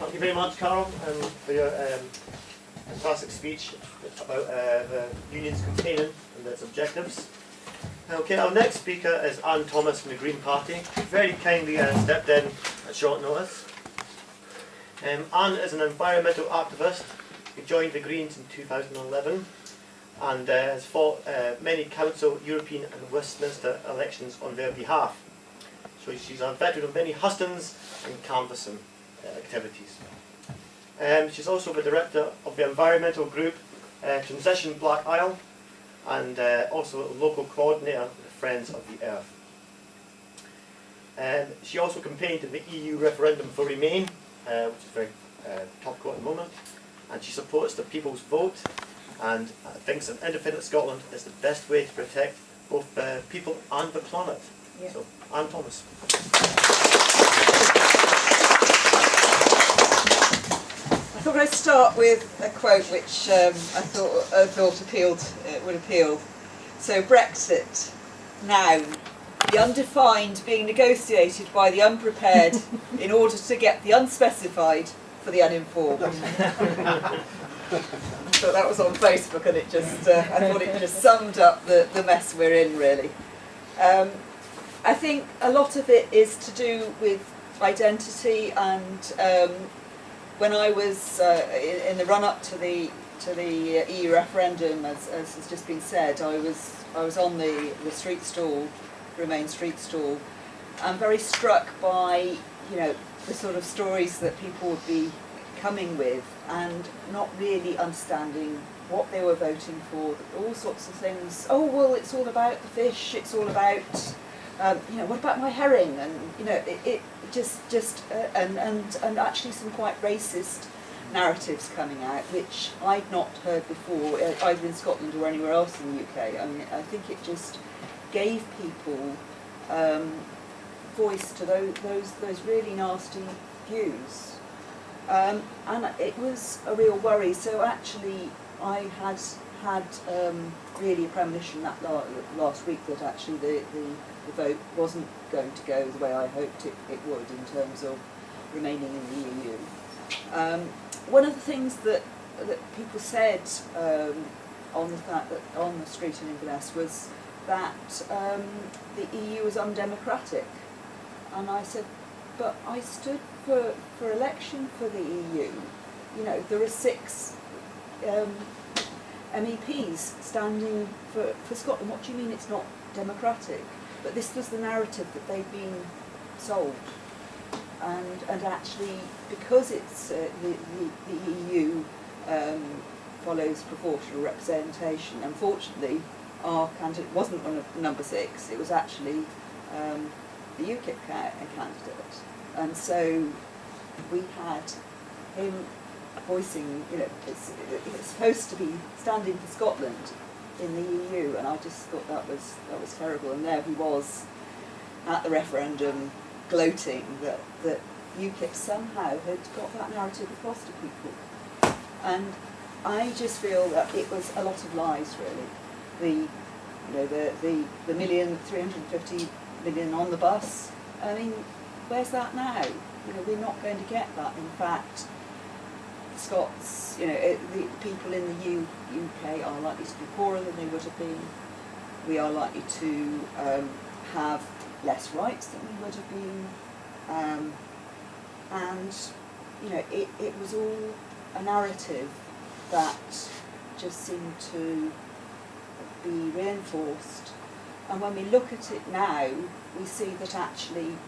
Thank you very much, Carol, for your fantastic speech about the union's campaigning and its objectives. Okay, our next speaker is Anne Thomas from the Green Party. She very kindly stepped in at short notice. Anne is an environmental activist who joined the Greens in 2011 and has fought many council, European and Westminster elections on their behalf. So she's a veteran of many hustings and canvassing activities. She's also the director of the environmental group Transition Black Isle and also a local coordinator with the Friends of the Earth. She also campaigned in the EU referendum for Remain, which is very topical at the moment, and she supports the people's vote and thinks an independent Scotland is the best way to protect both the people and the planet. Yeah. So, Anne Thomas. I thought I'd start with a quote which I thought would appeal. So, Brexit, noun, the undefined being negotiated by the unprepared in order to get the unspecified for the uninformed. So that was on Facebook, and it just I thought it just summed up the mess we're in, really. I think a lot of it is to do with identity, and when I was in the run-up to the EU referendum, as has just been said, I was on the street stall, Remain street stall. I'm very struck by the sort of stories that people would be coming with, and not really understanding what they were voting for. All sorts of things. Oh well, it's all about the fish. It's all about what about my herring? And it and actually some quite racist narratives coming out, which I'd not heard before, either in Scotland or anywhere else in the UK. I mean, I think it just gave people voice to those really nasty views. And it was a real worry. So actually, I had really a premonition that last week that actually the vote wasn't going to go the way I hoped it would in terms of remaining in the EU. One of the things that people said on the street in Inverness was that the EU was undemocratic, and I said, but I stood for election for the EU. There are 6 MEPs standing for Scotland. What do you mean it's not democratic? But this was the narrative that they'd been sold. And actually, because it's the EU follows proportional representation, unfortunately, our candidate wasn't number 6. It was actually the UKIP candidate. And so we had him voicing, it's supposed to be standing for Scotland in the EU, and I just thought that was terrible. And there he was at the referendum gloating that UKIP somehow had got that narrative across to people. And I just feel that it was a lot of lies, really. The 350 million on the bus. I mean, where's that now? We're not going to get that. In fact, Scots, the people in the UK are likely to be poorer than they would have been. We are likely to have less rights than we would have been. And it was all a narrative that just seemed to be reinforced. And when we look at it now, we see that actually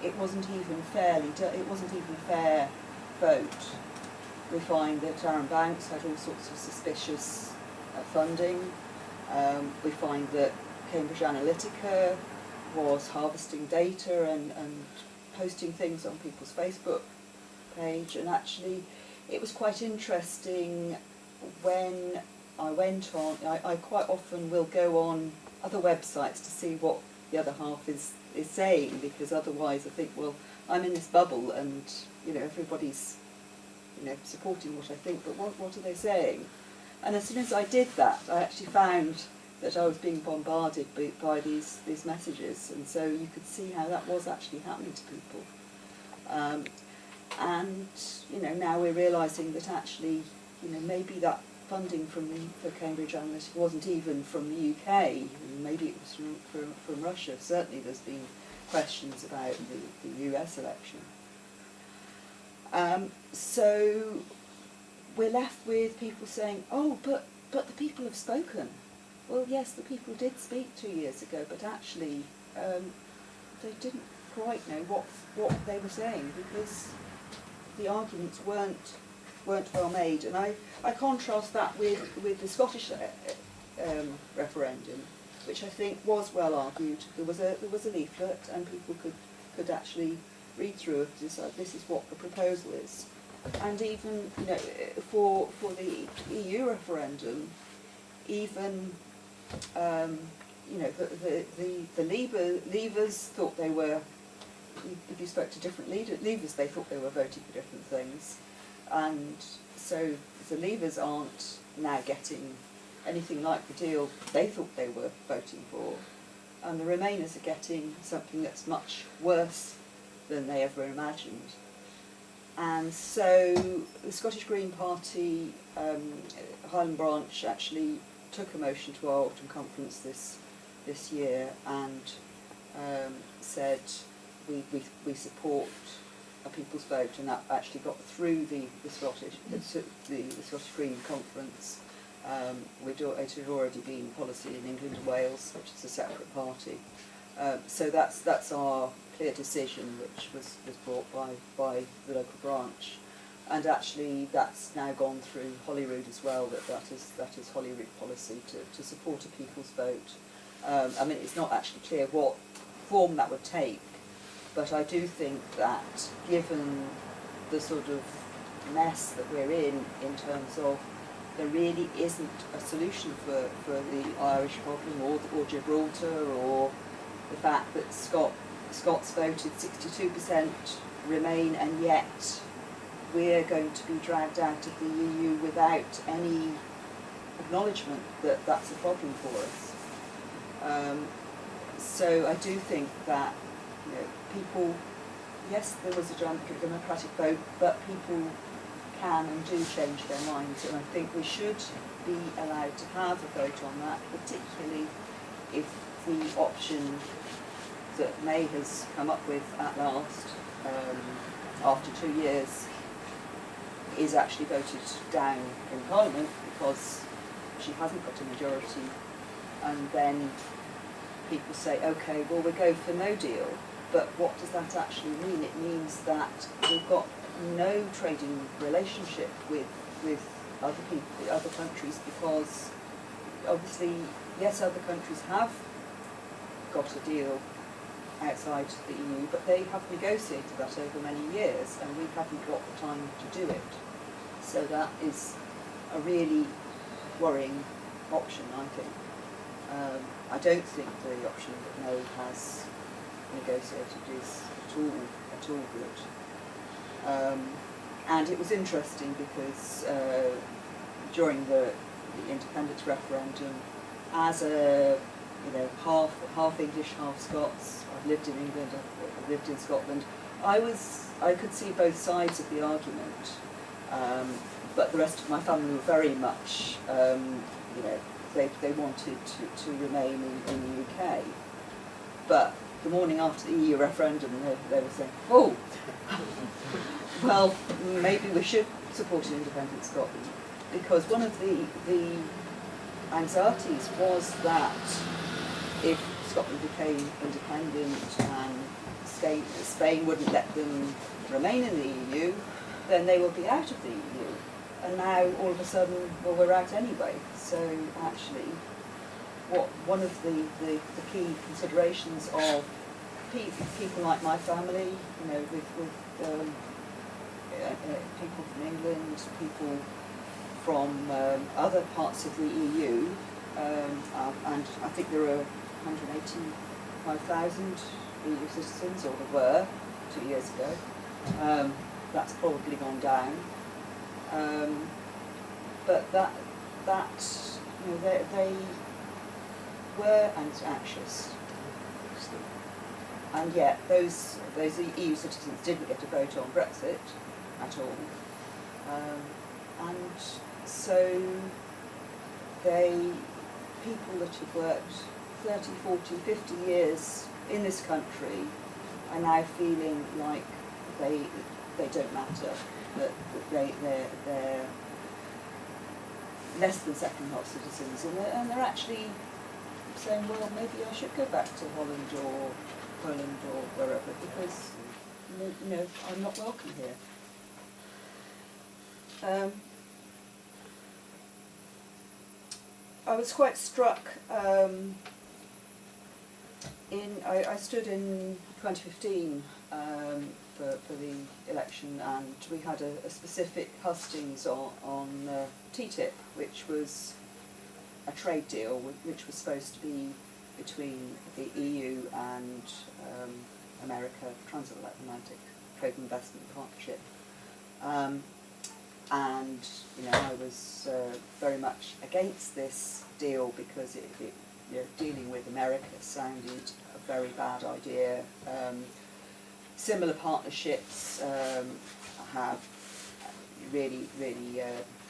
it wasn't even a fair vote. We find that Aaron Banks had all sorts of suspicious funding. We find that Cambridge Analytica was harvesting data and posting things on people's Facebook page. And actually, it was quite interesting when I went on. I quite often will go on other websites to see what the other half is saying, because otherwise I think, well, I'm in this bubble and everybody's supporting what I think, but what are they saying? And as soon as I did that, I actually found that I was being bombarded by these messages, and so you could see how that was actually happening to people. And now we're realising that actually, maybe that funding for Cambridge Analytica wasn't even from the UK. Maybe it was from Russia. Certainly, there's been questions about the US election. So we're left with people saying, "Oh, but the people have spoken." Well, yes, the people did speak 2 years ago, but actually, they didn't quite know what they were saying, because the arguments weren't well made. And I contrast that with the Scottish referendum, which I think was well argued. There was a leaflet, and people could actually read through it and decide this is what the proposal is. And even for the EU referendum, even the Leavers thought they were. If you spoke to different Leavers, they thought they were voting for different things, and so the Leavers aren't now getting anything like the deal they thought they were voting for, and the Remainers are getting something that's much worse than they ever imagined. And so the Scottish Green Party, Highland Branch, actually took a motion to our autumn conference this year and said we support a people's vote, and that actually got through the Scottish Green Conference. It had already been policy in England and Wales, which is a separate party. So that's our clear decision, which was brought by the local branch, and actually that's now gone through Holyrood as well. That is Holyrood policy to support a people's vote. I mean, it's not actually clear what form that would take, but I do think that given the sort of mess that we're in terms of there really isn't a solution for the Irish problem or Gibraltar, or the fact that Scots voted 62% Remain, and yet we're going to be dragged out of the EU without any acknowledgement that that's a problem for us. So I do think that people, yes, there was a democratic vote, but people can and do change their minds, and I think we should be allowed to have a vote on that, particularly if the option that May has come up with at last, after 2 years, is actually voted down in Parliament because she hasn't got a majority, and then people say, okay, well, we'll go for no deal, but what does that actually mean? It means that we've got no trading relationship with other people, other countries, because obviously, yes, other countries have got a deal outside the EU, but they have negotiated that over many years, and we haven't got the time to do it. So that is a really worrying option, I think. I don't think the option that May has negotiated is at all good. And it was interesting because during the independence referendum, as a half English, half Scots, I've lived in England, I've lived in Scotland, I could see both sides of the argument, but the rest of my family were very much, they wanted to remain in the UK. But the morning after the EU referendum, they were saying, oh, well, maybe we should support an independent Scotland, because one of the anxieties was that if Scotland became independent and Spain wouldn't let them remain in the EU, then they would be out of the EU. And now, all of a sudden, well, we're out anyway. So actually, one of the key considerations of people like my family, with people from England, people from other parts of the EU, and I think there are 185,000 EU citizens, or there were 2 years ago. That's probably gone down. But they were anxious. and yet those EU citizens didn't get a vote on Brexit at all. And so people that have worked 30, 40, 50 years in this country are now feeling like they don't matter, that they're less than second-class citizens, and they're actually saying, well, maybe I should go back to Holland or Poland or wherever, because I'm not welcome here. I was quite struck. I stood in 2015 for the election, and we had a specific hustings on TTIP, which was a trade deal which was supposed to be between the EU and America, Transatlantic Trade and Investment Partnership. And I was very much against this deal because dealing with America sounded a very bad idea. Similar partnerships have really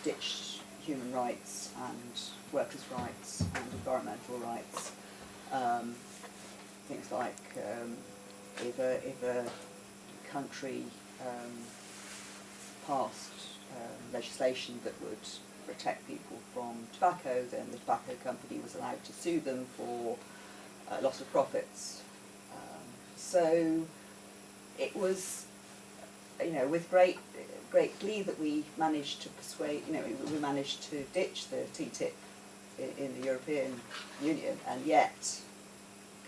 ditched human rights and workers' rights and environmental rights. Things like if a country passed legislation that would protect people from tobacco, then the tobacco company was allowed to sue them for loss of profits. So it was, with great glee that we managed to persuade, we managed to ditch the TTIP in the European Union, and yet,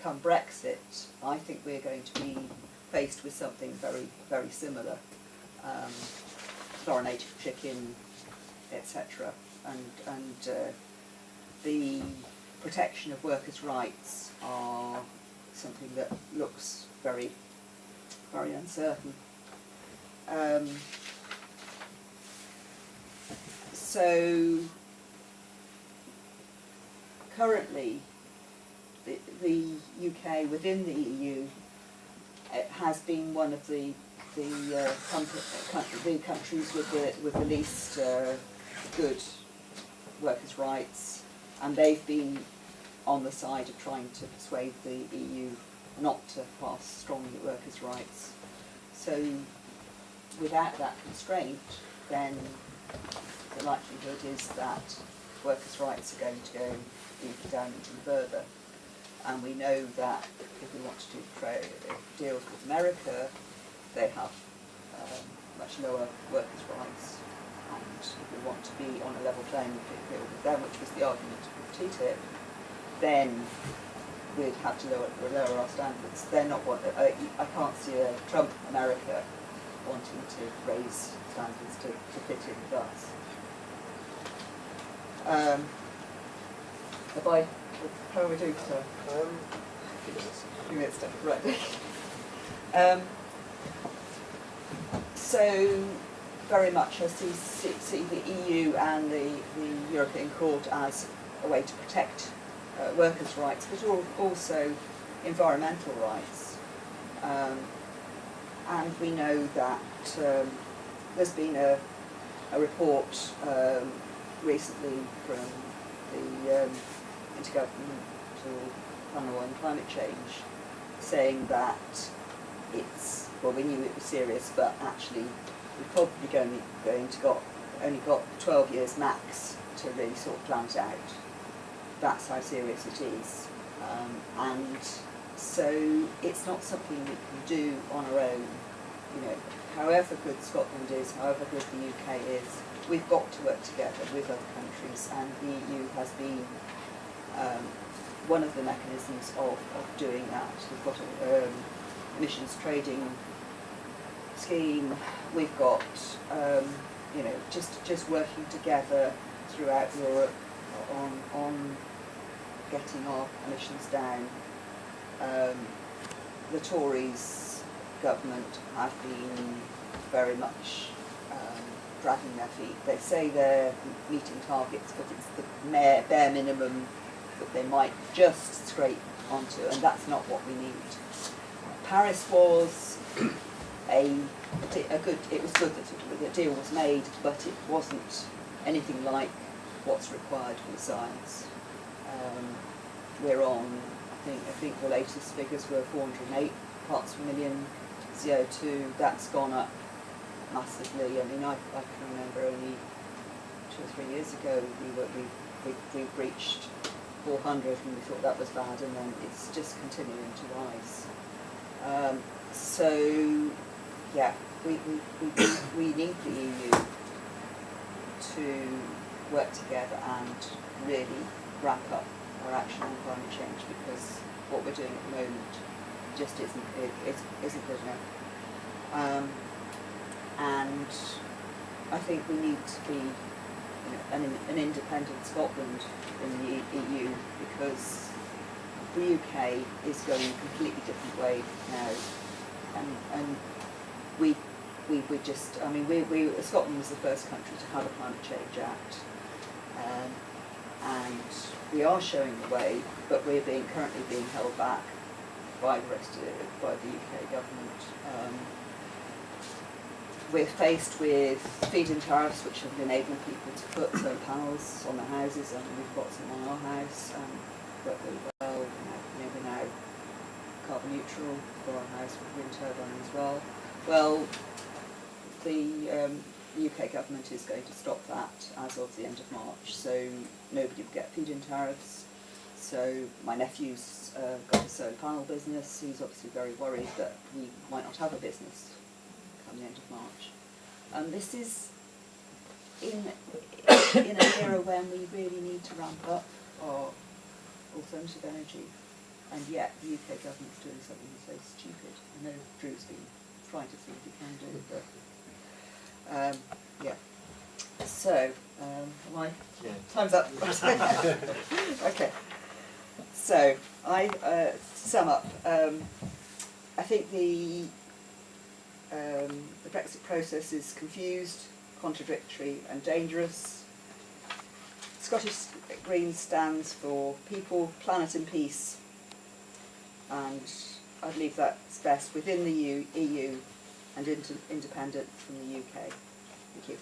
come Brexit, I think we're going to be faced with something very, very similar. Chlorinated chicken, etc. And the protection of workers' rights are something that looks very, very uncertain. So currently, the UK within the EU has been one of the countries with the least good workers' rights, and they've been on the side of trying to persuade the EU not to pass strong workers' rights. So without that constraint, then the likelihood is that workers' rights are going to go down even further. And we know that if we want to do deals with America, they have much lower workers' rights, and if we want to be on a level playing field with them, which was the argument with TTIP, then we'd have to lower our standards. They're not what I can't see a Trump America wanting to raise standards to fit in with us. How are we doing for time? A few minutes, right. So very much I see the EU and the European Court as a way to protect workers' rights, but also environmental rights. And we know that there's been a report recently from the Intergovernmental Panel on Climate Change saying that we knew it was serious, but actually we've probably only got 12 years max to really sort of plan it out. That's how serious it is. And so it's not something we can do on our own. However good Scotland is, however good the UK is, we've got to work together with other countries, and the EU has been one of the mechanisms of doing that. We've got an emissions trading scheme. We've got just working together throughout Europe on getting our emissions down. The Tories government have been very much dragging their feet. They say they're meeting targets, but it's the bare minimum that they might just scrape onto, and that's not what we need. Paris was it was good that the deal was made, but it wasn't anything like what's required for the science. We're on, I think the latest figures were 408 parts per million CO2. That's gone up massively. I mean, I can remember only 2 or 3 years ago we reached 400 and we thought that was bad, and then it's just continuing to rise. So yeah, we need the EU to work together and really ramp up our action on climate change, because what we're doing at the moment just isn't good enough. And I think we need to be an independent Scotland in the EU, because the UK is going a completely different way now, and we just, I mean, Scotland was the first country to have a climate change act, and we are showing the way, but we're currently being held back by the UK government. We're faced with feed-in tariffs, which have enabled people to put solar panels on their houses, and we've got some on our house, work really well. We're now carbon neutral for our house with wind turbine as well. Well, the UK government is going to stop that as of the end of March, so nobody will get feed-in tariffs. So my nephew's got a solar panel business. He's obviously very worried that we might not have a business come the end of March. And this is in an era when we really need to ramp up our alternative energy, and yet the UK government's doing something so stupid. I know Drew's been trying to see if he can do it, but yeah. So, am I? Yeah. Time's up. Okay. So, to sum up, I think the Brexit process is confused, contradictory and dangerous. Scottish Greens stands for people, planet and peace, and I believe that's best within the EU and independent from the UK. Thank you.